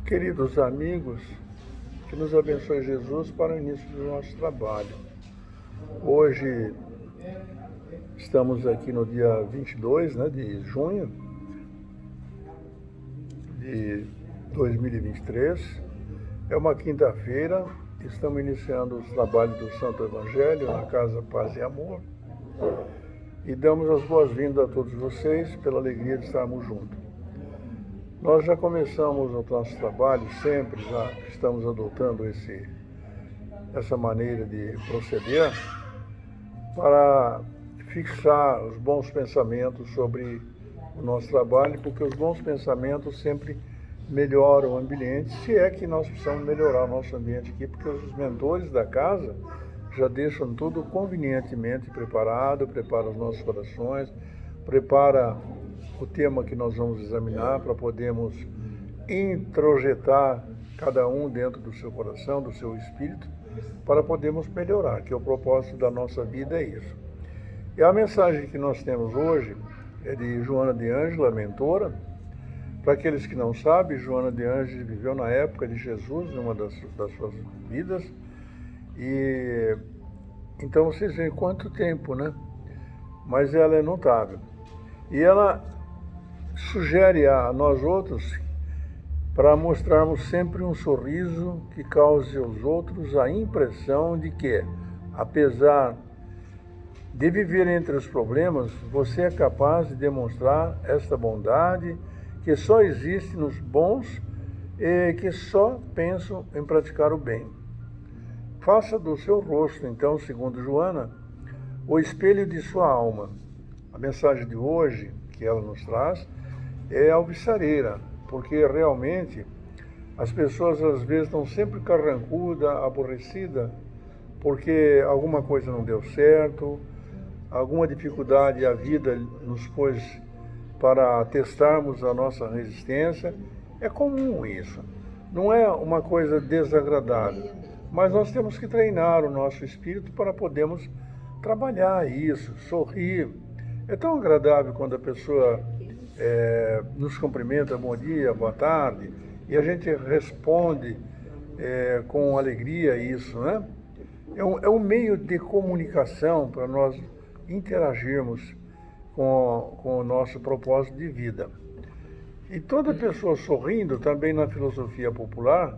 Queridos amigos, que nos abençoe Jesus para o início do nosso trabalho. Hoje estamos aqui no dia 22, de junho de 2023. É uma quinta-feira, estamos iniciando os trabalhos do Santo Evangelho na Casa Paz e Amor e damos as boas-vindas a todos vocês pela alegria de estarmos juntos. Nós já começamos o nosso trabalho, sempre já estamos adotando essa maneira de proceder para fixar os bons pensamentos sobre o nosso trabalho, porque os bons pensamentos sempre melhoram o ambiente, se é que nós precisamos melhorar o nosso ambiente aqui, porque os mentores da casa já deixam tudo convenientemente preparado, prepara os nossos corações, prepara o tema que nós vamos examinar para podermos introjetar cada um dentro do seu coração, do seu espírito, para podermos melhorar, que o propósito da nossa vida é isso. E a mensagem que nós temos hoje é de Joana de Ângeles, mentora. Para aqueles que não sabem, Joana de Ângeles viveu na época de Jesus, numa das suas vidas, e então vocês veem quanto tempo, Mas ela é notável. E ela sugere a nós outros para mostrarmos sempre um sorriso que cause aos outros a impressão de que, apesar de viver entre os problemas, você é capaz de demonstrar esta bondade que só existe nos bons e que só pensam em praticar o bem. Faça do seu rosto, então, segundo Joana, o espelho de sua alma. A mensagem de hoje que ela nos traz é alvissareira, porque realmente as pessoas às vezes estão sempre carrancuda, aborrecida, porque alguma coisa não deu certo, alguma dificuldade a vida nos pôs para testarmos a nossa resistência. É comum isso, não é uma coisa desagradável, mas nós temos que treinar o nosso espírito para podermos trabalhar isso, sorrir. É tão agradável quando a pessoa nos cumprimenta, bom dia, boa tarde, e a gente responde com alegria isso, É um meio de comunicação para nós interagirmos com o nosso propósito de vida. E toda pessoa sorrindo, também na filosofia popular,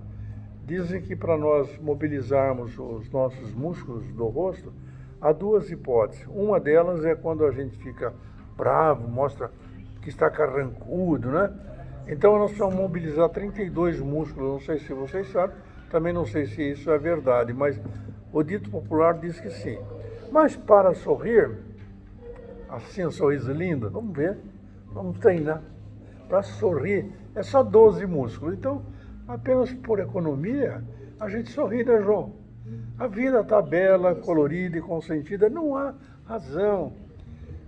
dizem que para nós mobilizarmos os nossos músculos do rosto, há duas hipóteses. Uma delas é quando a gente fica bravo, mostra que está carrancudo, Então nós precisamos mobilizar 32 músculos, não sei se vocês sabem, também não sei se isso é verdade, mas o dito popular diz que sim. Mas para sorrir, assim, um sorriso lindo, vamos ver, vamos treinar. Para sorrir, é só 12 músculos. Então, apenas por economia, a gente sorri, João? A vida está bela, colorida e consentida, não há razão.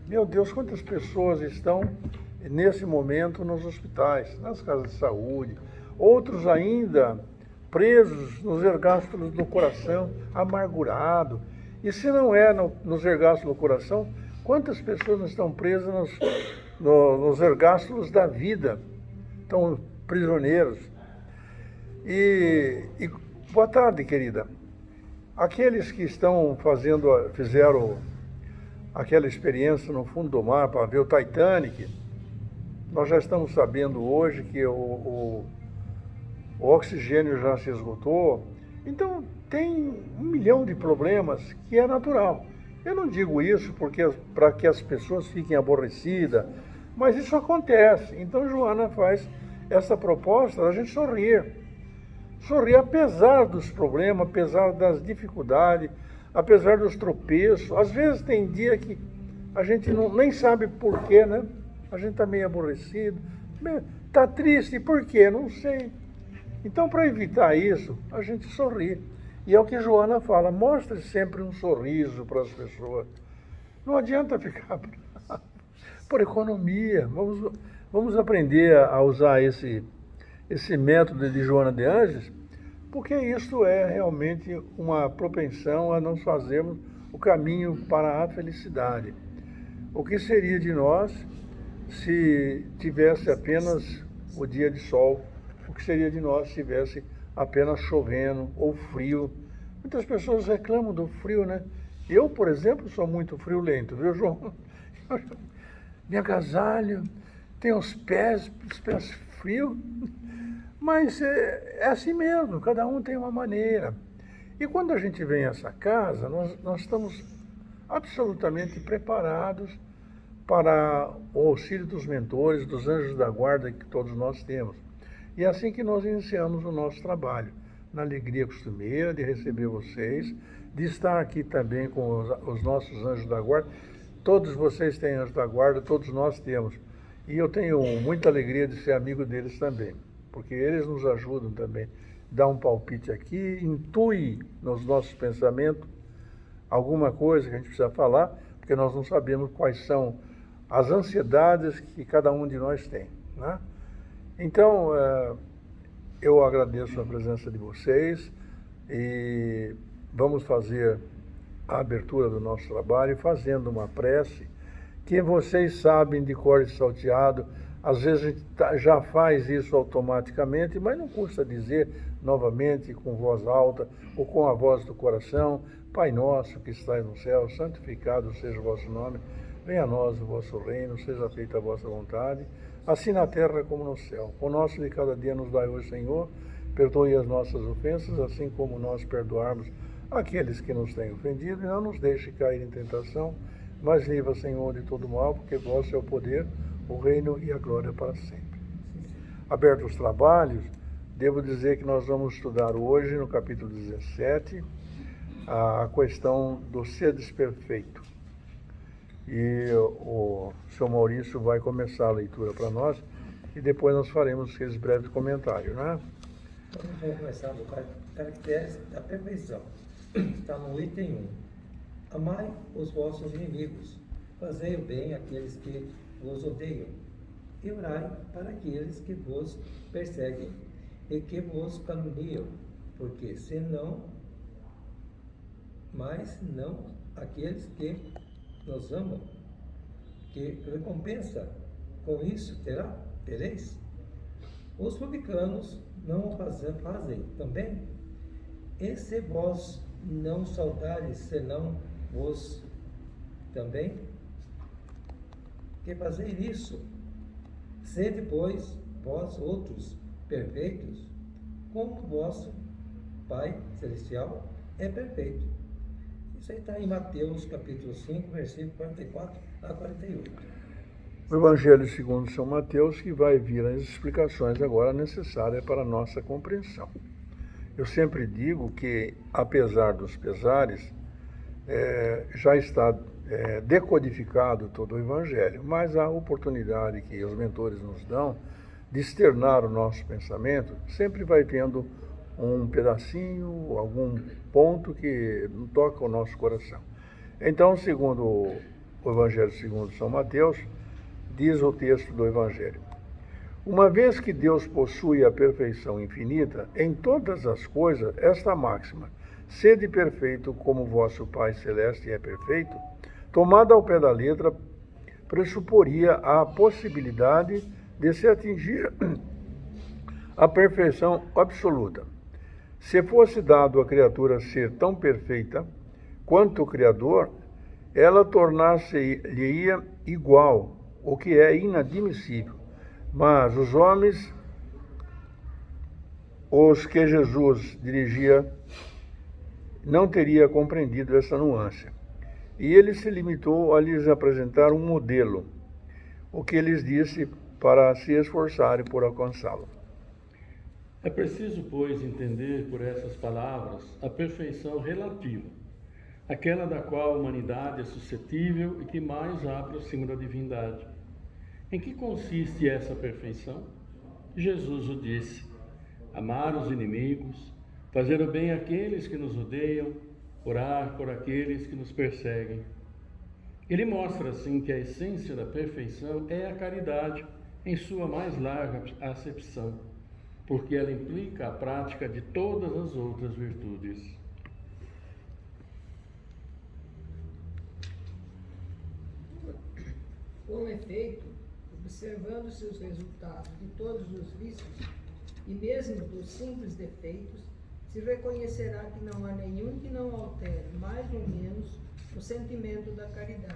Meu Deus, quantas pessoas estão nesse momento nos hospitais, nas casas de saúde, outros ainda presos nos ergástulos do coração, amargurado. E se não é nos ergástulos do coração, quantas pessoas não estão presas nos ergástulos da vida, estão prisioneiros. E boa tarde, querida. Aqueles que fizeram aquela experiência no fundo do mar para ver o Titanic, nós já estamos sabendo hoje que o oxigênio já se esgotou. Então, tem 1 milhão de problemas que é natural. Eu não digo isso para que as pessoas fiquem aborrecidas, mas isso acontece. Então, Joana faz essa proposta da gente sorrir. Sorrir apesar dos problemas, apesar das dificuldades, apesar dos tropeços. Às vezes tem dia que a gente nem sabe por quê, A gente está meio aborrecido, está triste, por quê? Não sei. Então, para evitar isso, a gente sorri. E é o que Joana fala, mostre sempre um sorriso para as pessoas. Não adianta ficar por economia. Vamos aprender a usar esse método de Joana de Ângeles, porque isso é realmente uma propensão a nós fazermos o caminho para a felicidade. O que seria de nós se tivesse apenas o dia de sol o que seria de nós se estivesse apenas chovendo ou frio. Muitas pessoas reclamam do frio, né? Eu, por exemplo, sou muito friolento, viu, João? Me agasalho, tenho os pés frios, mas é assim mesmo, cada um tem uma maneira. E quando a gente vem a essa casa, nós estamos absolutamente preparados para o auxílio dos mentores, dos anjos da guarda que todos nós temos. E é assim que nós iniciamos o nosso trabalho, na alegria costumeira de receber vocês, de estar aqui também com os nossos anjos da guarda. Todos vocês têm anjos da guarda, todos nós temos. E eu tenho muita alegria de ser amigo deles também, porque eles nos ajudam também. Dá um palpite aqui, intui nos nossos pensamentos alguma coisa que a gente precisa falar, porque nós não sabemos quais são as ansiedades que cada um de nós tem, né? Então, eu agradeço a presença de vocês e vamos fazer a abertura do nosso trabalho fazendo uma prece que vocês sabem de cor e salteado. Às vezes a gente já faz isso automaticamente, mas não custa dizer novamente com voz alta ou com a voz do coração: Pai nosso que estais no céu, santificado seja o vosso nome, venha a nós o vosso reino, seja feita a vossa vontade, assim na terra como no céu. O nosso de cada dia nos dai hoje, Senhor, perdoe as nossas ofensas, assim como nós perdoarmos aqueles que nos têm ofendido, e não nos deixe cair em tentação, mas livra, Senhor, de todo mal, porque vosso é o poder, o reino e a glória para sempre. Abertos os trabalhos, devo dizer que nós vamos estudar hoje, no capítulo 17, a questão do ser desperfeito. E o senhor Maurício vai começar a leitura para nós, e depois nós faremos aqueles breves comentários, né? Então, vamos começar do caracteres da perfeição. Está no item 1. Amai os vossos inimigos, fazei o bem àqueles que vos odeiam, e orai para aqueles que vos perseguem e que vos caluniam, porque senão, mas não aqueles que nos amam, que recompensa com isso tereis? Os publicanos não o fazem também? E se vós não saudares, senão vos também? Que fazer isso? Sede, pois, vós outros perfeitos, como vosso Pai Celestial é perfeito. Isso aí está em Mateus capítulo 5, versículo 44 a 48. O Evangelho segundo São Mateus, que vai vir as explicações agora necessárias para a nossa compreensão. Eu sempre digo que, apesar dos pesares, já está decodificado todo o Evangelho, mas a oportunidade que os mentores nos dão de externar o nosso pensamento sempre vai tendo um pedacinho, algum ponto que toca o nosso coração. Então, segundo o Evangelho segundo São Mateus, diz o texto do Evangelho: uma vez que Deus possui a perfeição infinita em todas as coisas, esta máxima, sede perfeito como vosso Pai Celeste é perfeito, tomada ao pé da letra, pressuporia a possibilidade de se atingir a perfeição absoluta. Se fosse dado à criatura ser tão perfeita quanto o Criador, ela tornar-se-lhe igual, o que é inadmissível. Mas os homens, os que Jesus dirigia, não teria compreendido essa nuance. E ele se limitou a lhes apresentar um modelo, o que lhes disse para se esforçarem por alcançá-lo. É preciso, pois, entender por essas palavras a perfeição relativa, aquela da qual a humanidade é suscetível e que mais a aproxima da divindade. Em que consiste essa perfeição? Jesus o disse: amar os inimigos, fazer o bem àqueles que nos odeiam, orar por aqueles que nos perseguem. Ele mostra assim que a essência da perfeição é a caridade em sua mais larga acepção, porque ela implica a prática de todas as outras virtudes. Com efeito, observando-se os resultados de todos os vícios e mesmo dos simples defeitos, se reconhecerá que não há nenhum que não altere, mais ou menos, o sentimento da caridade,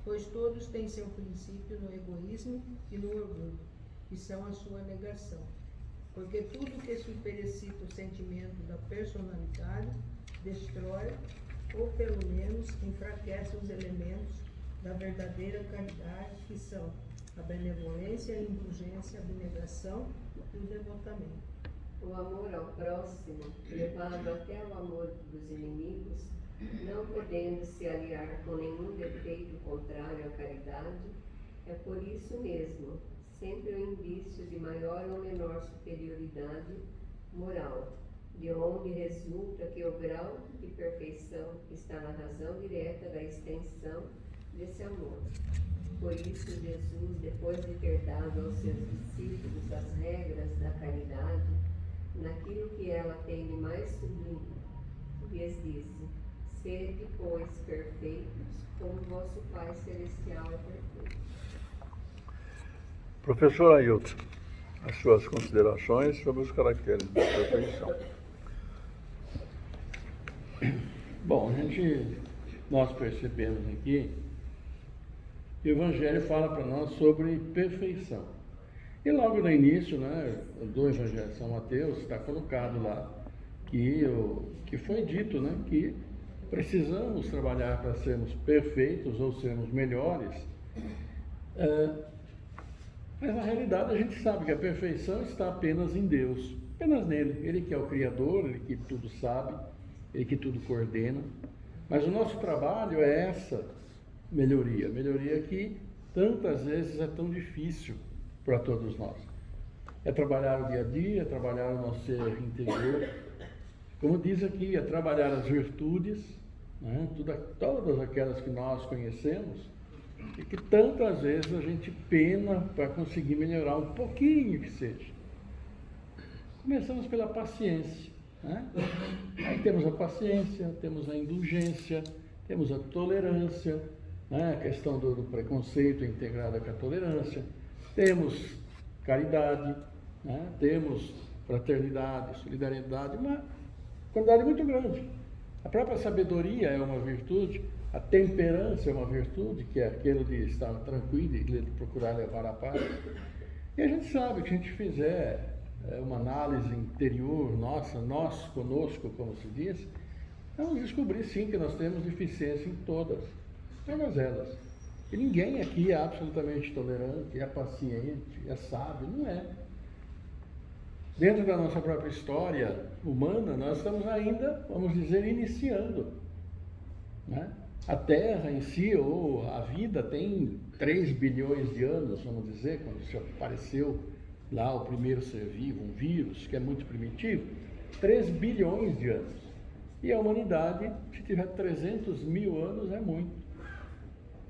pois todos têm seu princípio no egoísmo e no orgulho, que são a sua negação. Porque tudo que superexcita o sentimento da personalidade destrói, ou pelo menos enfraquece os elementos da verdadeira caridade, que são a benevolência, a indulgência, a abnegação e o devotamento. O amor ao próximo, levado até o amor dos inimigos, não podendo se aliar com nenhum defeito contrário à caridade, é por isso mesmo sempre um indício de maior ou menor superioridade moral, de onde resulta que o grau de perfeição está na razão direta da extensão desse amor. Por isso Jesus, depois de ter dado aos seus discípulos as regras da caridade, naquilo que ela tem de mais sublime, lhes disse: sede, pois, perfeitos, como vosso Pai Celestial é perfeito. Professor Ailton, as suas considerações sobre os caracteres da perfeição. Bom, nós percebemos aqui que o Evangelho fala para nós sobre perfeição. E logo no início, né, do Evangelho de São Mateus, está colocado lá que foi dito, né, que precisamos trabalhar para sermos perfeitos ou sermos melhores. Mas na realidade a gente sabe que a perfeição está apenas em Deus, apenas nele. Ele que é o Criador, ele que tudo sabe, ele que tudo coordena. Mas o nosso trabalho é essa melhoria que tantas vezes é tão difícil para todos nós. É trabalhar o dia a dia, é trabalhar o nosso ser interior. Como diz aqui, é trabalhar as virtudes, né? Todas aquelas que nós conhecemos, e que tantas vezes a gente pena para conseguir melhorar um pouquinho que seja. Começamos pela paciência, né? Aí temos a paciência, temos a indulgência, temos a tolerância, né? A questão do preconceito integrada com a tolerância, temos caridade, né? Temos fraternidade, solidariedade, uma quantidade muito grande. A própria sabedoria é uma virtude, a temperança é uma virtude, que é aquilo de estar tranquilo e de procurar levar a paz. E a gente sabe que se a gente fizer uma análise interior nossa, nós conosco, como se diz, vamos descobrir sim que nós temos deficiência em todas elas. E ninguém aqui é absolutamente tolerante, é paciente, é sábio, não é. Dentro da nossa própria história humana, nós estamos ainda, vamos dizer, iniciando, né? A Terra em si, ou a vida, tem 3 bilhões de anos, vamos dizer, quando se apareceu lá o primeiro ser vivo, um vírus, que é muito primitivo, 3 bilhões de anos. E a humanidade, se tiver 300 mil anos, é muito.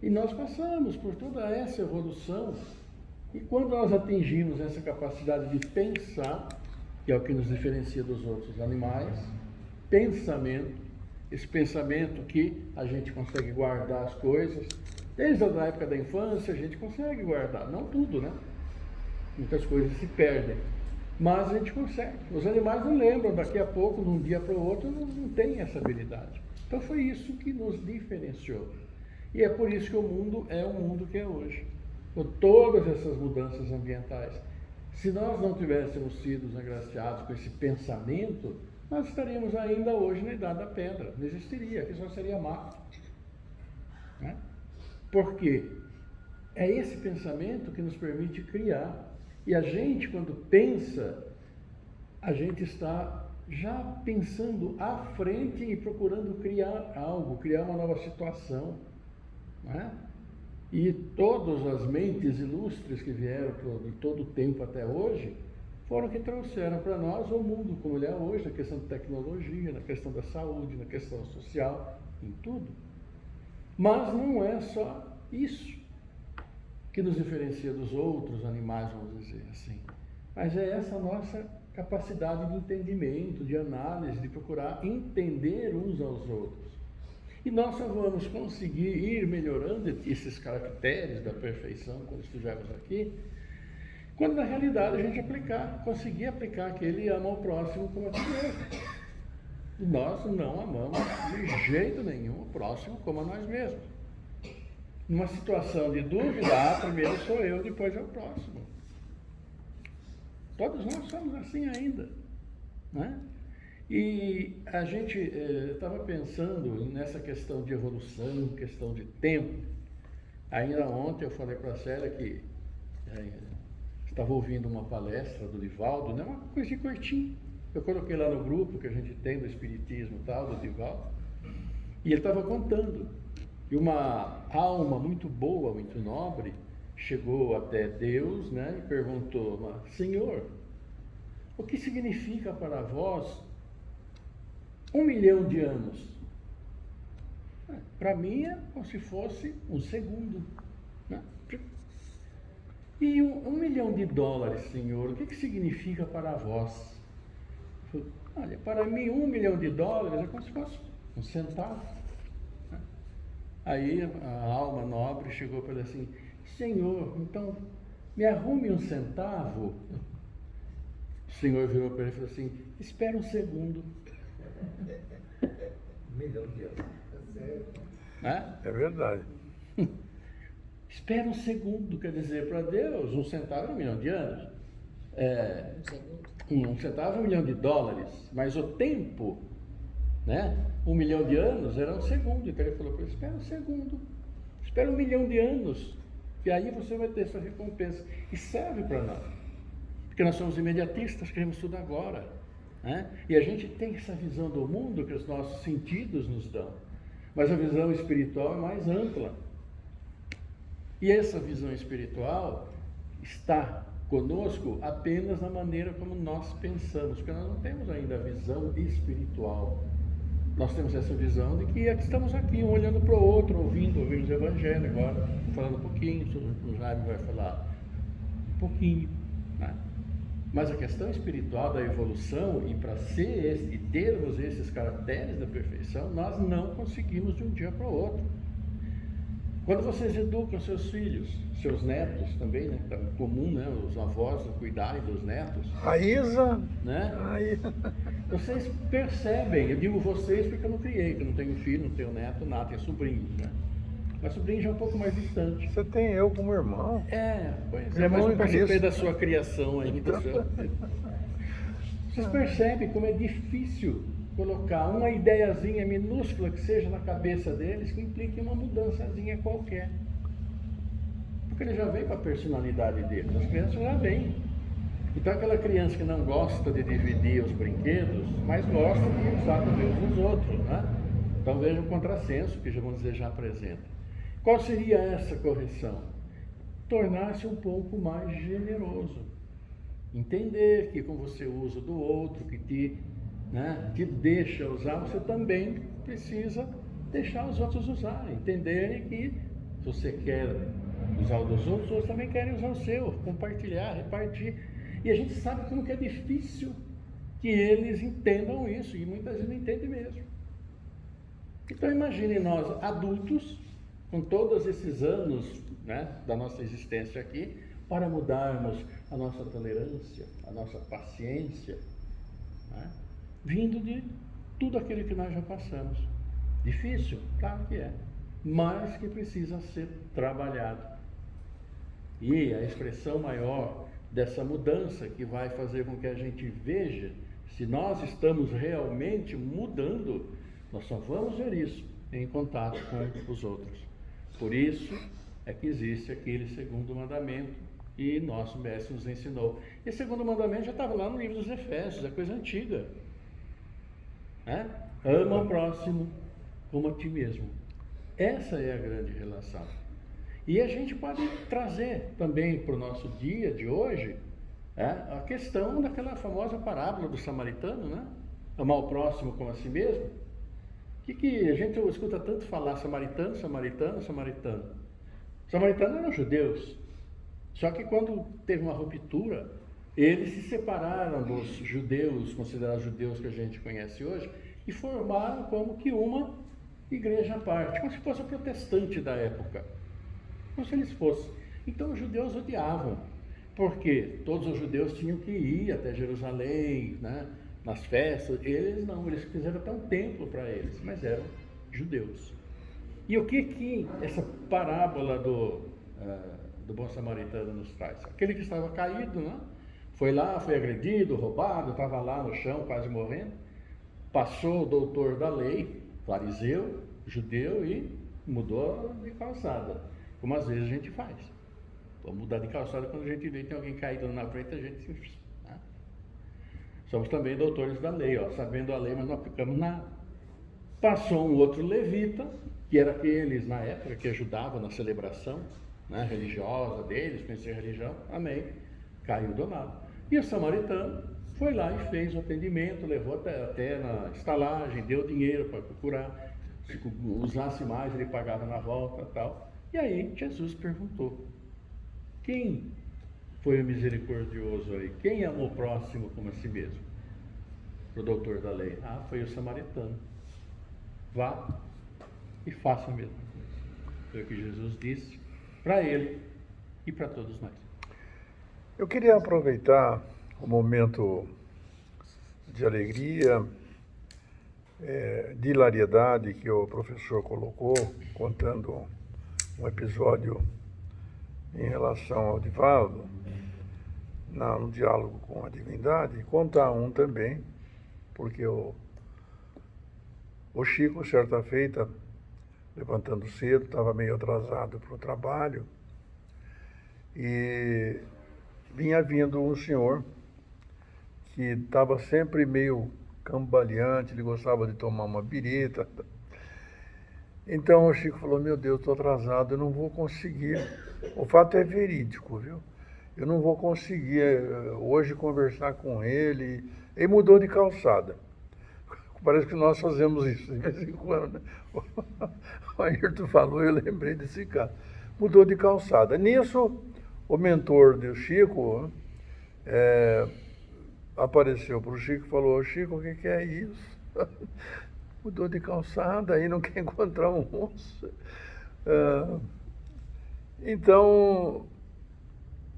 E nós passamos por toda essa evolução, e quando nós atingimos essa capacidade de pensar, que é o que nos diferencia dos outros animais, pensamento, esse pensamento que a gente consegue guardar as coisas, desde a época da infância a gente consegue guardar, não tudo, né? Muitas coisas se perdem, mas a gente consegue. Os animais não lembram, daqui a pouco, de um dia para o outro, não tem essa habilidade. Então foi isso que nos diferenciou. E é por isso que o mundo é o mundo que é hoje, com todas essas mudanças ambientais. Se nós não tivéssemos sido agraciados com esse pensamento, nós estaríamos ainda hoje na Idade da Pedra, não existiria, que só seria mato. Né? Por quê? É esse pensamento que nos permite criar. E a gente, quando pensa, a gente está já pensando à frente e procurando criar algo, criar uma nova situação. Né? E todas as mentes ilustres que vieram de todo o tempo até hoje, foram que trouxeram para nós o mundo como ele é hoje, na questão de tecnologia, na questão da saúde, na questão social, em tudo. Mas não é só isso que nos diferencia dos outros animais, vamos dizer assim. Mas é essa nossa capacidade de entendimento, de análise, de procurar entender uns aos outros. E nós só vamos conseguir ir melhorando esses caracteres da perfeição, quando estivermos aqui, Quando na realidade a gente conseguir aplicar que ele ama o próximo como a si mesmo. E nós não amamos de jeito nenhum o próximo como a nós mesmos. Numa situação de dúvida, primeiro sou eu, depois é o próximo. Todos nós somos assim ainda, né? E a gente estava pensando nessa questão de evolução, questão de tempo. Ainda ontem eu falei para a Célia que estava ouvindo uma palestra do Divaldo, né? Uma coisinha curtinha. Eu coloquei lá no grupo que a gente tem do Espiritismo e tal, do Divaldo, e ele estava contando que uma alma muito boa, muito nobre, chegou até Deus, né, e perguntou: Senhor, o que significa para vós 1 milhão de anos? Para mim é como se fosse um segundo, né? E 1 milhão de dólares, Senhor, o que significa para vós? Olha, para mim 1 milhão de dólares é como se fosse um centavo. Aí a alma nobre chegou para ele assim: Senhor, então me arrume um centavo. O Senhor virou para ele e falou assim: espera um segundo. 1 milhão de anos. Né? É verdade. Espera um segundo, quer dizer, para Deus, um centavo é 1 milhão de anos. Um centavo é 1 milhão de dólares, mas o tempo, né? 1 milhão de anos era um segundo. Então ele falou para ele: espera um segundo, espera 1 milhão de anos, e aí você vai ter sua recompensa. E serve para nós, porque nós somos imediatistas, queremos tudo agora, né? E a gente tem essa visão do mundo que os nossos sentidos nos dão, mas a visão espiritual é mais ampla. E essa visão espiritual está conosco apenas na maneira como nós pensamos, porque nós não temos ainda a visão espiritual. Nós temos essa visão de que estamos aqui, um olhando para o outro, ouvindo o Evangelho agora, falando um pouquinho, o Jaime vai falar um pouquinho, né? Mas a questão espiritual da evolução, e para ser e termos esses caracteres da perfeição, nós não conseguimos de um dia para o outro. Quando vocês educam seus filhos, seus netos também, né? É comum, né? Os avós cuidarem dos netos. A Isa, Né? aí, Vocês percebem, eu digo vocês porque eu não criei, que eu não tenho filho, não tenho neto, nada, tenho sobrinhos, né? Mas sobrinho já é um pouco mais distante. você tem eu como irmão. Pois é, mas Irmão eu em participei Cristo. da sua criação ainda. Vocês percebem como é difícil colocar uma ideiazinha minúscula que seja na cabeça deles, que implique uma mudançazinha qualquer. Porque ele já vem com a personalidade dele, as crianças já vêm. Então aquela criança que não gosta de dividir os brinquedos, mas gosta de usar também os dos outros, né? Então veja o contrassenso que vamos dizer já apresenta. Qual seria essa correção? Tornar-se um pouco mais generoso. Entender que como você usa do outro, que te deixa usar, você também precisa deixar os outros usarem. Entenderem que se você quer usar o dos outros, os outros também querem usar o seu, compartilhar, repartir. E a gente sabe como que é difícil que eles entendam isso, e muitas vezes não entendem mesmo. Então imagine nós, adultos, com todos esses anos, né, da nossa existência aqui, para mudarmos a nossa tolerância, a nossa paciência, né, vindo de tudo aquilo que nós já passamos. Difícil? Claro que é, mas que precisa ser trabalhado. E a expressão maior dessa mudança que vai fazer com que a gente veja se nós estamos realmente mudando, nós só vamos ver isso em contato com os outros. Por isso é que existe aquele segundo mandamento que nosso mestre nos ensinou. Esse segundo mandamento já estava lá no livro dos Efésios, é coisa antiga, né? Ama o próximo como a ti mesmo. Essa é a grande relação. E a gente pode trazer também para o nosso dia de hoje a questão daquela famosa parábola do samaritano, né? Amar o próximo como a si mesmo. Que a gente escuta tanto falar samaritano, samaritano, samaritano. Samaritano eram judeus. Só que quando teve uma ruptura, eles se separaram dos judeus, considerados judeus que a gente conhece hoje, e formaram como que uma igreja à parte, como se fosse a protestante da época. Como se eles fossem. Então os judeus odiavam. Porque todos os judeus tinham que ir até Jerusalém, né, nas festas. Eles não, eles quiseram até um templo para eles, mas eram judeus. E o que essa parábola do bom samaritano nos traz? Aquele que estava caído, né? Foi lá, foi agredido, roubado, estava lá no chão, quase morrendo. Passou o doutor da lei, fariseu, judeu, e mudou de calçada, como às vezes a gente faz. Vamos mudar de calçada quando a gente vê que tem alguém caído na frente, a gente... Né? Somos também doutores da lei, ó, sabendo a lei, mas não aplicamos nada. Passou um outro levita, que era aqueles na época que ajudavam na celebração, né, religiosa deles, conhecer a religião, amém, caiu do lado. E o samaritano foi lá e fez o atendimento, levou até na estalagem, deu dinheiro para curar, se usasse mais ele pagava na volta e tal. E aí Jesus perguntou, quem foi o misericordioso aí? Quem amou o próximo como a si mesmo? Para o doutor da lei, foi o samaritano. Vá e faça o mesmo. Foi o que Jesus disse para ele e para todos nós. Eu queria aproveitar o momento de alegria, de hilariedade que o professor colocou, contando um episódio em relação ao Divaldo, no diálogo com a divindade, e contar um também, porque o Chico, certa feita, levantando cedo, estava meio atrasado para o trabalho, e vinha vindo um senhor que estava sempre meio cambaleante, ele gostava de tomar uma birita. Então o Chico falou, meu Deus, estou atrasado, eu não vou conseguir. O fato é verídico, viu? Eu não vou conseguir hoje conversar com ele. Ele mudou de calçada. Parece que nós fazemos isso de vez em quando, né? O Ayrton falou, eu lembrei desse caso. Mudou de calçada. Nisso, o mentor do Chico apareceu para o Chico e falou, Chico, o que é isso? Mudou de calçada e não quer encontrar um moço. Então,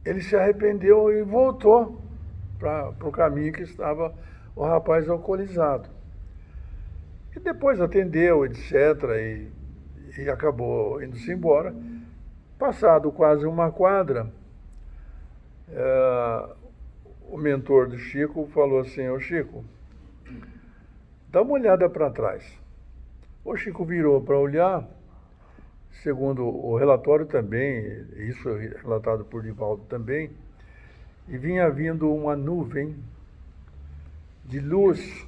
ele se arrependeu e voltou para o caminho que estava o rapaz alcoolizado. E depois atendeu, etc., e acabou indo-se embora. Passado quase uma quadra, o mentor do Chico falou assim, ô Chico, dá uma olhada para trás. O Chico virou para olhar, segundo o relatório também, isso é relatado por Divaldo também, e vinha vindo uma nuvem de luz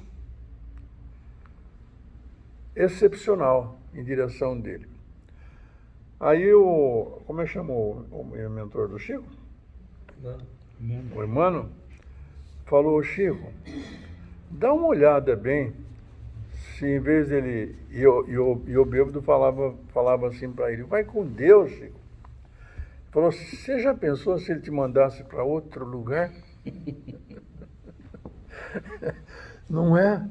excepcional em direção dele. Aí como é que chamou o mentor do Chico? O Emmanuel falou, Chico, dá uma olhada bem, se em vez dele, e o bêbado falava assim para ele, vai com Deus, Chico. Ele falou, você já pensou se ele te mandasse para outro lugar? Não é?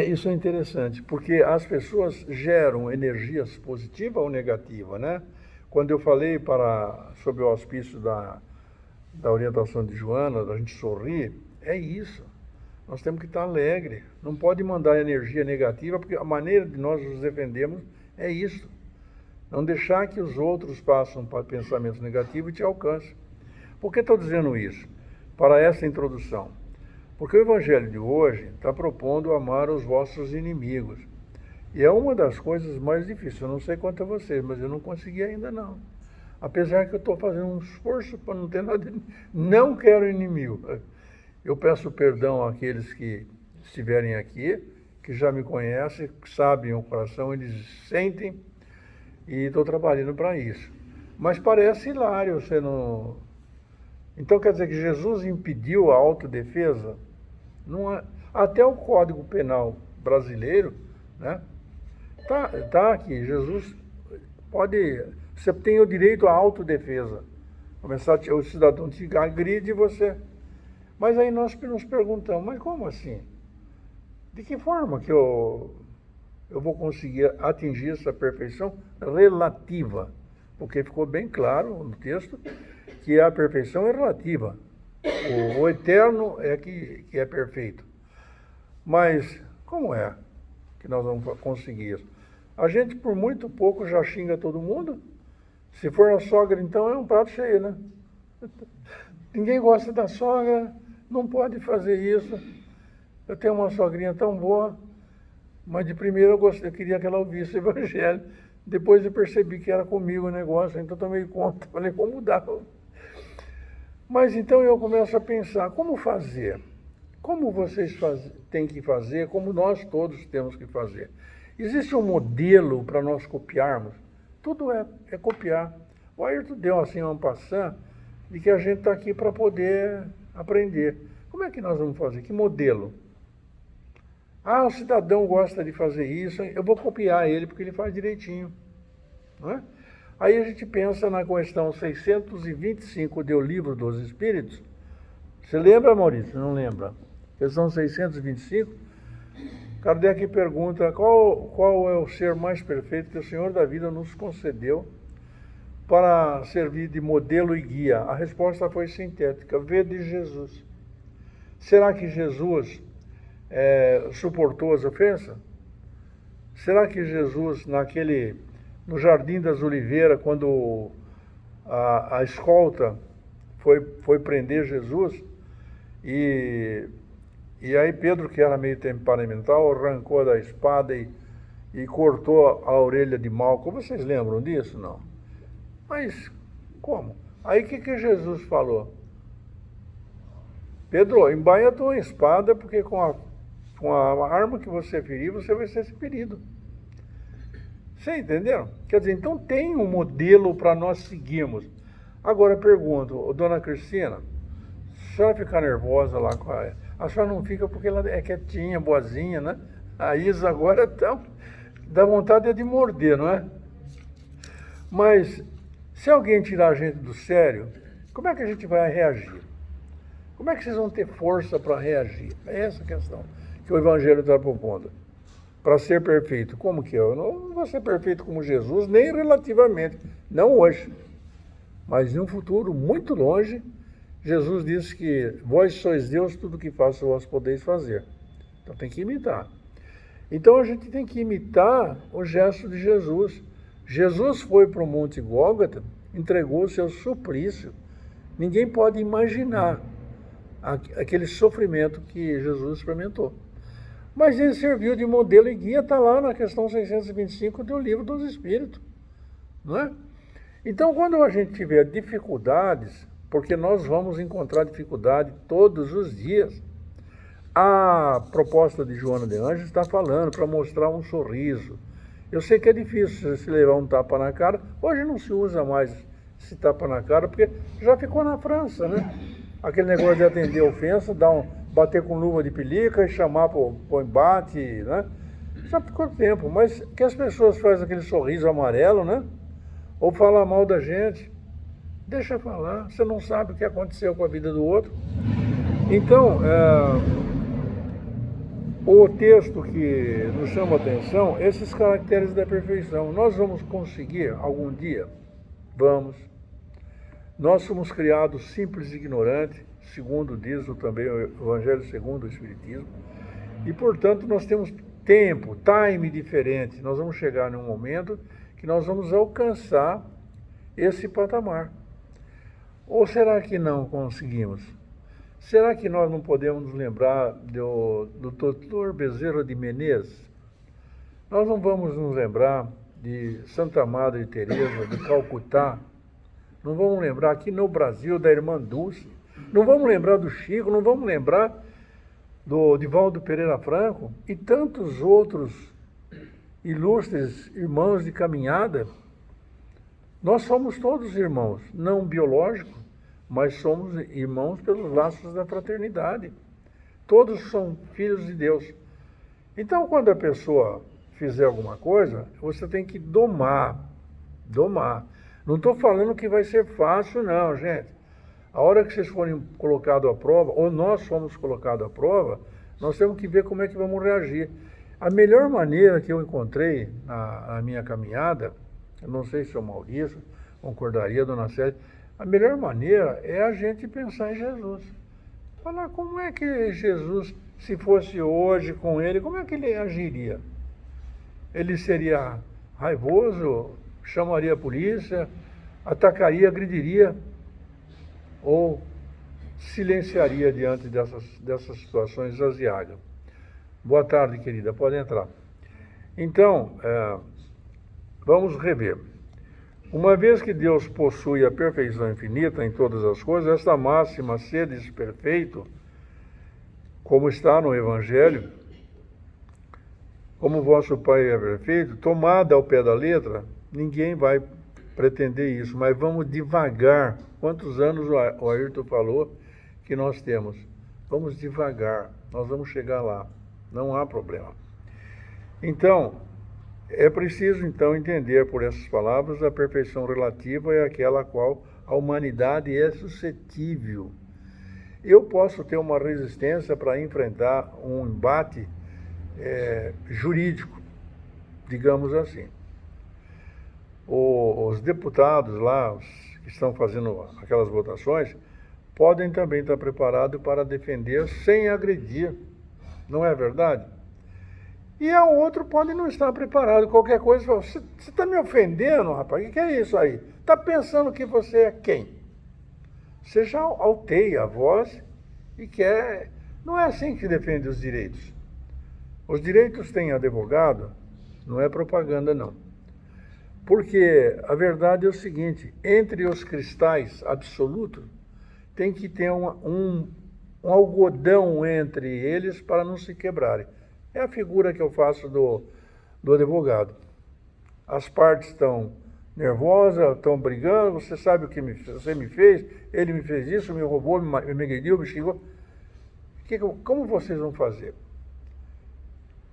Isso é interessante, porque as pessoas geram energias positivas ou negativas, né? Quando eu falei sobre o auspício da orientação de Joana, da gente sorrir, é isso. Nós temos que estar alegre. Não pode mandar energia negativa, porque a maneira de nós nos defendermos é isso. Não deixar que os outros passem para pensamentos negativos e te alcancem. Por que estou dizendo isso? Para essa introdução. Porque o Evangelho de hoje está propondo amar os vossos inimigos. E é uma das coisas mais difíceis. Eu não sei quanto a vocês, mas eu não consegui ainda não. Apesar que eu estou fazendo um esforço para não ter nada. Não quero inimigo. Eu peço perdão àqueles que estiverem aqui, que já me conhecem, que sabem o coração, eles sentem, e estou trabalhando para isso. Mas parece hilário, você não... Então quer dizer que Jesus impediu a autodefesa? Não é... Até o Código Penal brasileiro, né? Tá aqui, Jesus pode... Você tem o direito à autodefesa. O cidadão te agride e você... Mas aí nós nos perguntamos, mas como assim? De que forma que eu vou conseguir atingir essa perfeição relativa? porque ficou bem claro no texto que a perfeição é relativa. O eterno é que é perfeito. Mas como é que nós vamos conseguir isso? A gente, por muito pouco, já xinga todo mundo. Se for a sogra, então, é um prato cheio, né? Ninguém gosta da sogra, não pode fazer isso. Eu tenho uma sogrinha tão boa, mas de primeiro eu queria que ela ouvisse o evangelho. Depois eu percebi que era comigo o negócio, então tomei conta, falei, vou mudar. Mas então eu começo a pensar, como fazer? Como vocês têm que fazer, como nós todos temos que fazer? Existe um modelo para nós copiarmos? Tudo é copiar. O Ayrton deu assim uma passant de que a gente está aqui para poder aprender. Como é que nós vamos fazer? Que modelo? Ah, o cidadão gosta de fazer isso, eu vou copiar ele porque ele faz direitinho. Não é? Aí a gente pensa na questão 625 do Livro dos Espíritos. Você lembra, Maurício? Não lembra? Questão 625. Kardec pergunta qual é o ser mais perfeito que o Senhor da vida nos concedeu para servir de modelo e guia. A resposta foi sintética: vede Jesus. Será que Jesus suportou as ofensas? Será que Jesus, no Jardim das Oliveiras, quando a escolta foi prender Jesus, e aí Pedro, que era meio temperamental, arrancou da espada e cortou a orelha de Malco? Vocês lembram disso? Não. Mas como? Aí o que Jesus falou? Pedro, embainha a tua espada, porque com a arma que você ferir, você vai ser ferido. Vocês entenderam? Quer dizer, então tem um modelo para nós seguirmos. Agora pergunto, dona Cristina, se a senhora ficar nervosa lá com a senhora não fica porque ela é quietinha, boazinha, né? A Isa agora dá vontade de morder, não é? Mas se alguém tirar a gente do sério, como é que a gente vai reagir? Como é que vocês vão ter força para reagir? É essa a questão que o Evangelho está propondo. Para ser perfeito, como que eu? Não vou ser perfeito como Jesus, nem relativamente, não hoje. Mas em um futuro muito longe, Jesus disse que vós sois Deus, tudo que faço vós podeis fazer. Então tem que imitar. Então a gente tem que imitar o gesto de Jesus. Jesus foi para o Monte Gólgota, entregou o seu suplício. Ninguém pode imaginar aquele sofrimento que Jesus experimentou. Mas ele serviu de modelo e guia, está lá na questão 625 do Livro dos Espíritos. Não é? Então, quando a gente tiver dificuldades, porque nós vamos encontrar dificuldade todos os dias, a proposta de Joana de Ângeles está falando para mostrar um sorriso. Eu sei que é difícil se levar um tapa na cara. Hoje não se usa mais esse tapa na cara, porque já ficou na França, né? Aquele negócio de atender ofensa, bater com luva de pelica e chamar para o embate, né? Já ficou tempo, mas que as pessoas fazem aquele sorriso amarelo, né? Ou falam mal da gente, deixa falar, você não sabe o que aconteceu com a vida do outro. Então, o texto que nos chama a atenção, esses caracteres da perfeição, nós vamos conseguir algum dia? Vamos. Nós somos criados simples e ignorantes, segundo diz também o Evangelho segundo o Espiritismo, e, portanto, nós temos time diferente. Nós vamos chegar num momento que nós vamos alcançar esse patamar. Ou será que não conseguimos? Será que nós não podemos nos lembrar do Dr. Bezerra de Menezes? Nós não vamos nos lembrar de Santa Madre Teresa de Calcutá? Não vamos lembrar aqui no Brasil da irmã Dulce? Não vamos lembrar do Chico? Não vamos lembrar do Divaldo Pereira Franco? E tantos outros ilustres irmãos de caminhada? Nós somos todos irmãos, não biológicos, mas somos irmãos pelos laços da fraternidade. Todos são filhos de Deus. Então, quando a pessoa fizer alguma coisa, você tem que domar. Não estou falando que vai ser fácil, não, gente. A hora que vocês forem colocados à prova, ou nós fomos colocados à prova, nós temos que ver como é que vamos reagir. A melhor maneira que eu encontrei na minha caminhada, eu não sei se é o Maurício, concordaria, dona Célia, a melhor maneira é a gente pensar em Jesus. Falar como é que Jesus, se fosse hoje com ele, como é que ele agiria? Ele seria raivoso, chamaria a polícia, atacaria, agrediria, ou silenciaria diante dessas situações aziagas. Boa tarde, querida, pode entrar. Então, vamos rever. Uma vez que Deus possui a perfeição infinita em todas as coisas, esta máxima, sedes perfeito, como está no Evangelho, como vosso Pai é perfeito, tomada ao pé da letra, ninguém vai pretender isso, mas vamos devagar. Quantos anos o Ayrton falou que nós temos? Vamos devagar, nós vamos chegar lá, não há problema. Então, é preciso, então, entender por essas palavras a perfeição relativa é aquela a qual a humanidade é suscetível. Eu posso ter uma resistência para enfrentar um embate jurídico, digamos assim. Os deputados lá, os que estão fazendo aquelas votações, podem também estar preparados para defender sem agredir, não é verdade? E o outro pode não estar preparado. Qualquer coisa, você está me ofendendo, rapaz? O que é isso aí? Está pensando que você é quem? Você já alteia a voz e quer... Não é assim que se defende os direitos. Os direitos têm advogado, não é propaganda, não. Porque a verdade é o seguinte, entre os cristais absolutos, tem que ter um algodão entre eles para não se quebrarem. É a figura que eu faço do advogado. As partes estão nervosas, estão brigando, você sabe o que você me fez, ele me fez isso, me roubou, me agrediu, me xingou. Como vocês vão fazer?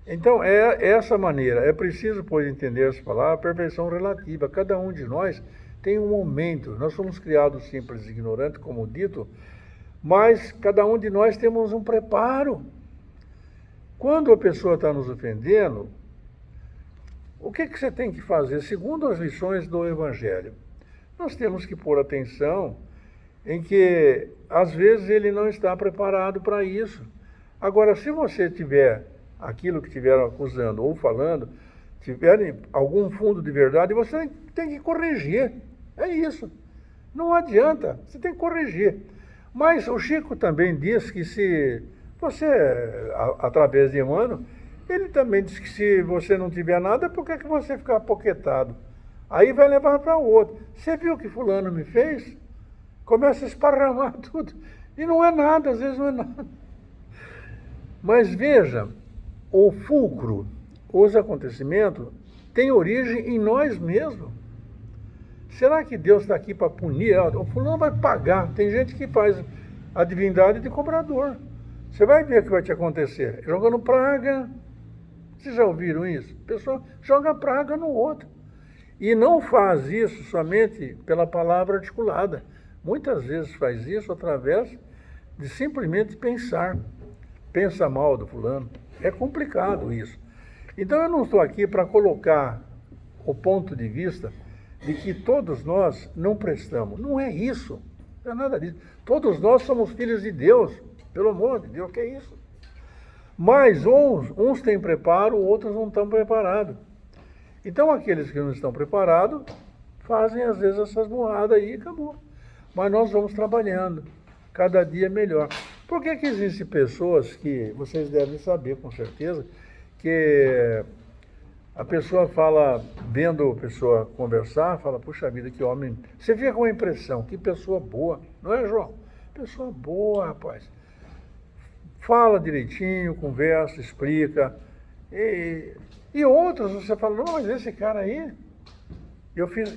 Então, é essa maneira. É preciso, pois, entender essa palavra, perfeição relativa. Cada um de nós tem um momento. Nós somos criados simples e ignorantes, como dito, mas cada um de nós temos um preparo. Quando a pessoa está nos ofendendo, o que você tem que fazer? Segundo as lições do Evangelho, nós temos que pôr atenção em que, às vezes, ele não está preparado para isso. Agora, se você tiver aquilo que estiveram acusando ou falando, tiver algum fundo de verdade, você tem que corrigir. É isso. Não adianta, você tem que corrigir. Mas o Chico também diz que se você, através de Emmanuel, ele também diz que se você não tiver nada, por que você ficar apoquetado? Aí vai levar para o outro. Você viu o que fulano me fez? Começa a esparramar tudo. E não é nada, às vezes não é nada. Mas veja, o fulcro, os acontecimentos, têm origem em nós mesmos. Será que Deus está aqui para punir? O fulano vai pagar. Tem gente que faz a divindade de cobrador. Você vai ver o que vai te acontecer. Jogando praga. Vocês já ouviram isso? A pessoa joga praga no outro. E não faz isso somente pela palavra articulada. Muitas vezes faz isso através de simplesmente pensar. Pensa mal do fulano. É complicado isso. Então eu não estou aqui para colocar o ponto de vista de que todos nós não prestamos. Não é isso. Não é nada disso. Todos nós somos filhos de Deus. Pelo amor de Deus, que é isso? Mas uns têm preparo, outros não estão preparados. Então aqueles que não estão preparados fazem às vezes essas burradas aí e acabou. Mas nós vamos trabalhando, cada dia melhor. Por que existem pessoas que, vocês devem saber com certeza, que a pessoa fala, vendo a pessoa conversar, fala, puxa vida, que homem... Você fica com a impressão, que pessoa boa, não é, João? Pessoa boa, rapaz. Fala direitinho, conversa, explica. E outros, você fala, não, mas esse cara aí...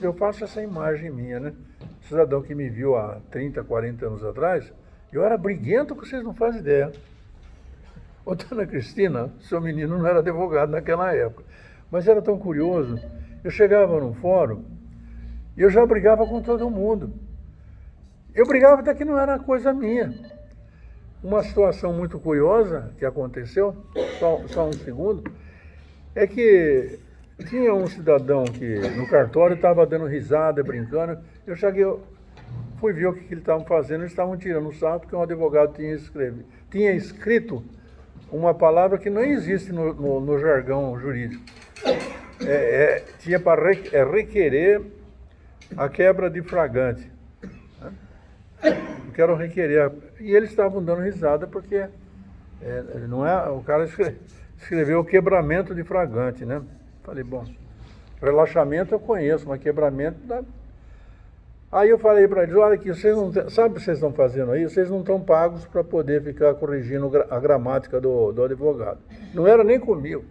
Eu faço essa imagem minha, né? O cidadão que me viu há 30, 40 anos atrás, eu era briguento que vocês não fazem ideia. Ô, dona Cristina, seu menino não era advogado naquela época, mas era tão curioso. Eu chegava num fórum e eu já brigava com todo mundo. Eu brigava até que não era coisa minha. Uma situação muito curiosa que aconteceu, só um segundo, é que Tinha um cidadão que no cartório estava dando risada, brincando. Eu cheguei, fui ver o que eles estavam fazendo. Eles estavam tirando sarro porque um advogado tinha escrito uma palavra que não existe no jargão jurídico. Tinha para requerer a quebra de flagrante. Quero requerer. E eles estavam dando risada porque o cara escreveu o quebramento de flagrante, né? Falei, bom, relaxamento eu conheço, mas quebramento dá. Aí eu falei para eles, olha aqui, sabe o que vocês estão fazendo aí? Vocês não estão pagos para poder ficar corrigindo a gramática do advogado. Não era nem comigo.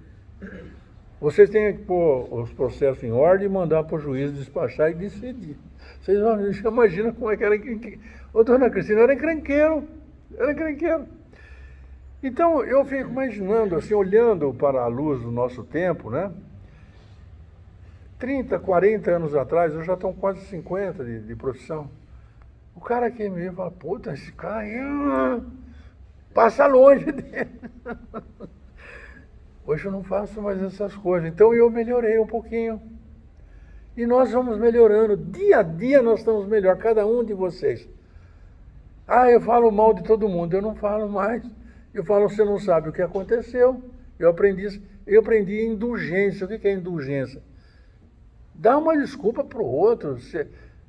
Vocês têm que pôr os processos em ordem e mandar para o juiz despachar e decidir. Vocês imaginam como é que era. Ô, dona Cristina, era encrenqueiro. Então, eu fico imaginando, assim, olhando para a luz do nosso tempo, né? 30, 40 anos atrás, eu já estou quase 50 de profissão. O cara que me fala, puta, esse cara aí passa longe dele. Hoje eu não faço mais essas coisas. Então eu melhorei um pouquinho. E nós vamos melhorando. Dia a dia nós estamos melhor, cada um de vocês. Eu falo mal de todo mundo. Eu não falo mais. Eu falo, você não sabe o que aconteceu. Eu aprendi indulgência. O que é indulgência? Dá uma desculpa para o outro.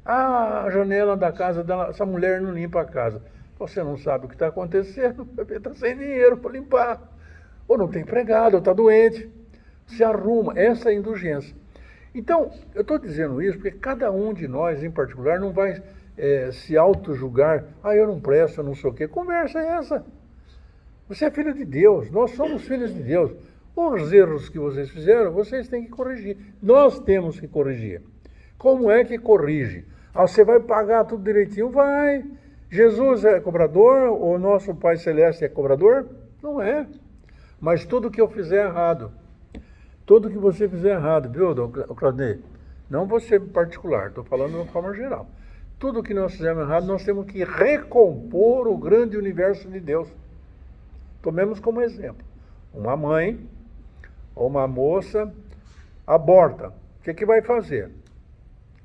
A janela da casa dela, essa mulher não limpa a casa. Você não sabe o que está acontecendo. Está sem dinheiro para limpar. Ou não tem empregado, ou está doente. Se arruma. Essa é a indulgência. Então, eu estou dizendo isso porque cada um de nós, em particular, não vai se auto-julgar. Eu não presto, eu não sei o quê. Conversa é essa. Você é filho de Deus. Nós somos filhos de Deus. Os erros que vocês fizeram, vocês têm que corrigir. Nós temos que corrigir. Como é que corrige? Você vai pagar tudo direitinho? Vai. Jesus é cobrador? O nosso Pai Celeste é cobrador? Não é. Mas tudo que eu fizer errado, tudo que você fizer errado, viu, Claudinei? Não você em particular, estou falando de uma forma geral. Tudo que nós fizermos errado, nós temos que recompor o grande universo de Deus. Tomemos como exemplo. Uma mãe ou uma moça aborta. O que vai fazer?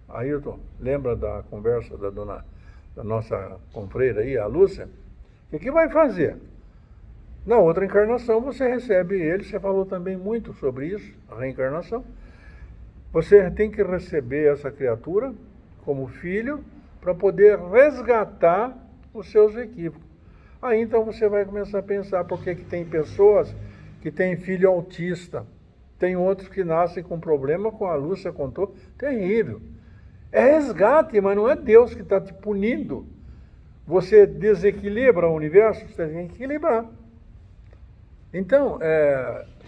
Ailton, lembra da conversa da nossa confreira aí, a Lúcia? O que vai fazer? Na outra encarnação você recebe ele, você falou também muito sobre isso, a reencarnação. Você tem que receber essa criatura como filho para poder resgatar os seus equívocos. Aí então você vai começar a pensar por que tem pessoas que têm filho autista, tem outros que nascem com problema, como a Lúcia contou, terrível. É resgate, mas não é Deus que está te punindo. Você desequilibra o universo, você tem que equilibrar. Então,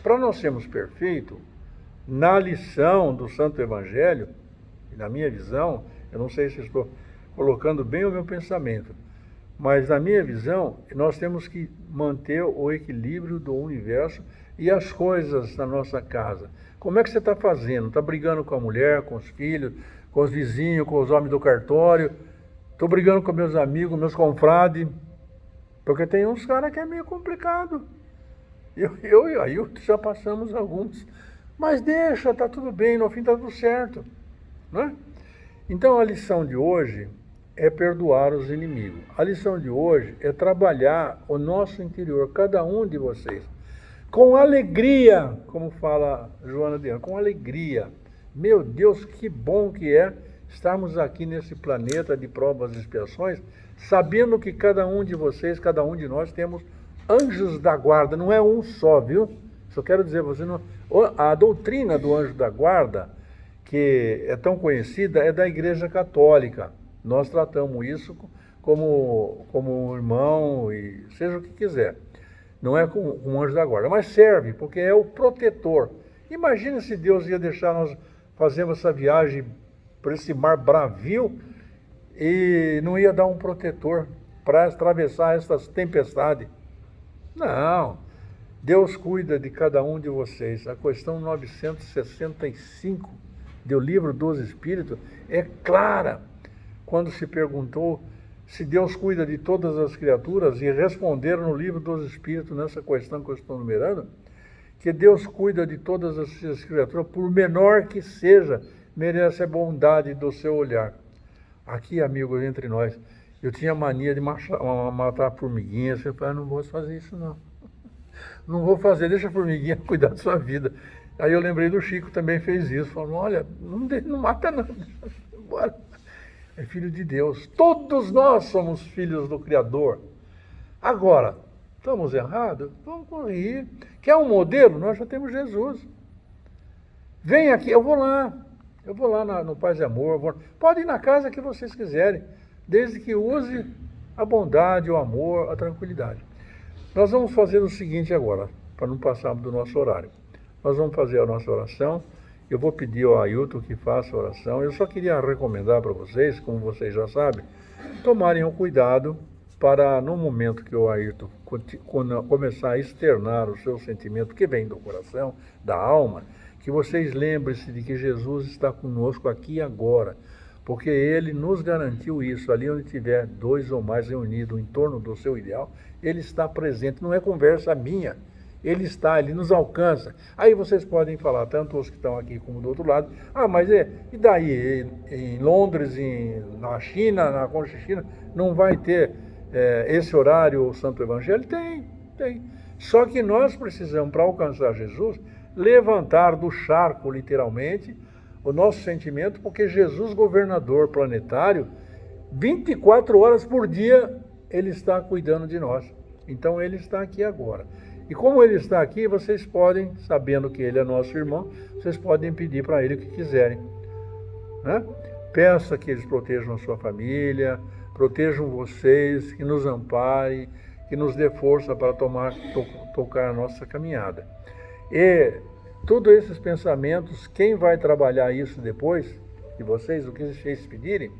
para nós sermos perfeitos, na lição do Santo Evangelho, na minha visão, eu não sei se estou colocando bem o meu pensamento, mas na minha visão, nós temos que manter o equilíbrio do universo e as coisas na nossa casa. Como é que você está fazendo? Está brigando com a mulher, com os filhos, com os vizinhos, com os homens do cartório? Estou brigando com meus amigos, meus confrades, porque tem uns caras que é meio complicado. Eu e aí já passamos alguns. Mas deixa, está tudo bem, no fim está tudo certo. Não é? Então a lição de hoje é perdoar os inimigos. A lição de hoje é trabalhar o nosso interior, cada um de vocês, com alegria, como fala Joana de Anjos, com alegria. Meu Deus, que bom que é estarmos aqui nesse planeta de provas e expiações, sabendo que cada um de vocês, cada um de nós temos anjos da guarda, não é um só, viu? Só quero dizer, a doutrina do anjo da guarda, que é tão conhecida, é da Igreja Católica. Nós tratamos isso como um irmão, e seja o que quiser. Não é com um anjo da guarda, mas serve, porque é o protetor. Imagina se Deus ia deixar nós fazermos essa viagem por esse mar bravio e não ia dar um protetor para atravessar essas tempestades. Não, Deus cuida de cada um de vocês. A questão 965 do Livro dos Espíritos é clara, quando se perguntou se Deus cuida de todas as criaturas, e responderam no Livro dos Espíritos, nessa questão que eu estou numerando, que Deus cuida de todas as suas criaturas, por menor que seja, merece a bondade do seu olhar. Aqui, amigos, entre nós, eu tinha mania de matar formiguinhas. Eu falei, não vou fazer isso não. Não vou fazer, deixa a formiguinha cuidar da sua vida. Aí eu lembrei do Chico, também fez isso. Falou, olha, não mata não, bora. É filho de Deus. Todos nós somos filhos do Criador. Agora, estamos errados? Vamos corrigir. Quer um modelo? Nós já temos Jesus. Vem aqui, eu vou lá no Paz e Amor. Pode ir na casa que vocês quiserem, desde que use a bondade, o amor, a tranquilidade. Nós vamos fazer o seguinte agora, para não passarmos do nosso horário. Nós vamos fazer a nossa oração. Eu vou pedir ao Ailton que faça a oração. Eu só queria recomendar para vocês, como vocês já sabem, tomarem o cuidado para, no momento que o Ailton começar a externar o seu sentimento que vem do coração, da alma, que vocês lembrem-se de que Jesus está conosco aqui e agora, porque Ele nos garantiu isso. Ali onde tiver 2 ou mais reunidos em torno do seu ideal, Ele está presente, não é conversa minha. Ele está, Ele nos alcança. Aí vocês podem falar, tanto os que estão aqui como do outro lado, mas e daí? Em Londres, na China, na Conchichina, não vai ter esse horário, o Santo Evangelho? Tem. Só que nós precisamos, para alcançar Jesus, levantar do charco, literalmente, o nosso sentimento, porque Jesus, governador planetário, 24 horas por dia, Ele está cuidando de nós. Então, Ele está aqui agora. E como Ele está aqui, vocês podem, sabendo que Ele é nosso irmão, vocês podem pedir para Ele o que quiserem. Né? Peça que eles protejam a sua família, protejam vocês, que nos ampare, que nos dê força para tocar a nossa caminhada. E todos esses pensamentos, quem vai trabalhar isso depois de vocês, o que vocês pedirem,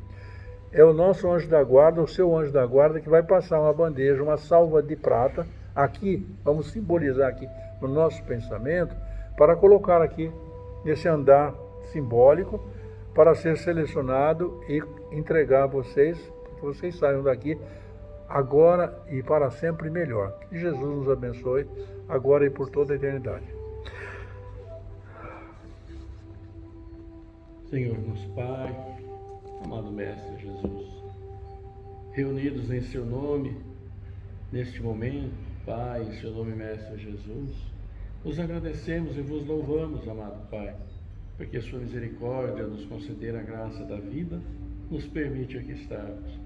é o nosso anjo da guarda, o seu anjo da guarda, que vai passar uma bandeja, uma salva de prata, aqui, vamos simbolizar aqui no nosso pensamento, para colocar aqui nesse andar simbólico, para ser selecionado e entregar a vocês, para que vocês saiam daqui agora e para sempre melhor. Que Jesus nos abençoe, agora e por toda a eternidade. Senhor nosso Pai, amado Mestre Jesus, reunidos em Seu nome, neste momento, Pai, em Seu nome, Mestre Jesus, nos agradecemos e vos louvamos, amado Pai, porque Sua misericórdia nos conceder a graça da vida, nos permite aqui estarmos.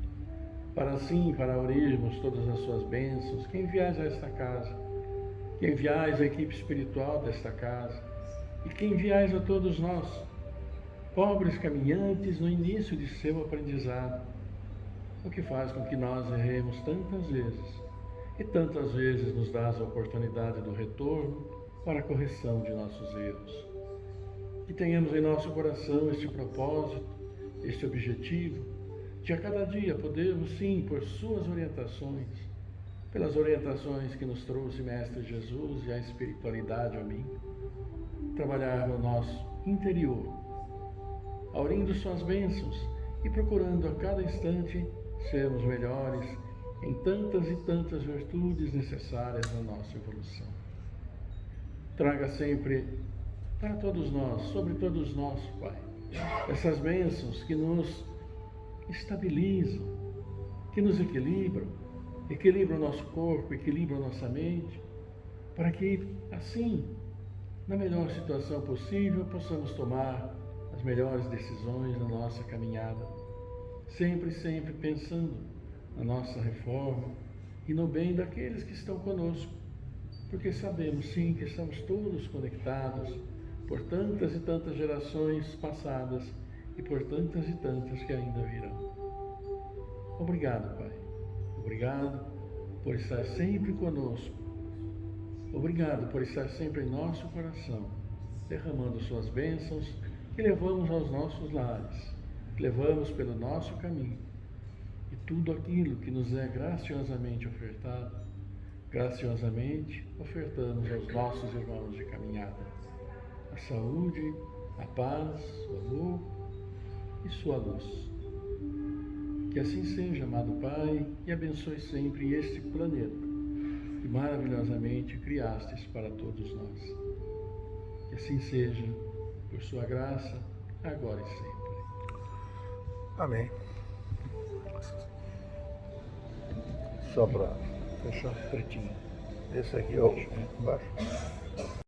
Para assim, para aurirmos todas as Suas bênçãos, que enviais a esta casa, que enviais a equipe espiritual desta casa, e que enviais a todos nós, pobres caminhantes no início de seu aprendizado, o que faz com que nós erremos tantas vezes, e tantas vezes nos dás a oportunidade do retorno para a correção de nossos erros. Que tenhamos em nosso coração este propósito, este objetivo, de a cada dia podermos, sim, por Suas orientações, pelas orientações que nos trouxe Mestre Jesus e a espiritualidade a mim, trabalhar no nosso interior, aurindo Suas bênçãos e procurando a cada instante sermos melhores em tantas e tantas virtudes necessárias na nossa evolução. Traga sempre para todos nós, sobre todos nós, Pai, essas bênçãos que nos estabilizam, que nos equilibram o nosso corpo, equilibram a nossa mente, para que, assim, na melhor situação possível, possamos tomar as melhores decisões na nossa caminhada, sempre pensando na nossa reforma e no bem daqueles que estão conosco, porque sabemos sim que estamos todos conectados por tantas e tantas gerações passadas e por tantas e tantas que ainda virão. Obrigado, Pai. Obrigado por estar sempre conosco. Obrigado por estar sempre em nosso coração, derramando Suas bênçãos que levamos aos nossos lares, que levamos pelo nosso caminho. E tudo aquilo que nos é graciosamente ofertado, graciosamente ofertamos aos nossos irmãos de caminhada. A saúde, a paz, o amor e Sua luz. Que assim seja, amado Pai, e abençoe sempre este planeta que maravilhosamente criastes para todos nós. assim seja, por sua graça, agora e sempre. Amém. Só para fechar pretinho. Esse aqui é o embaixo.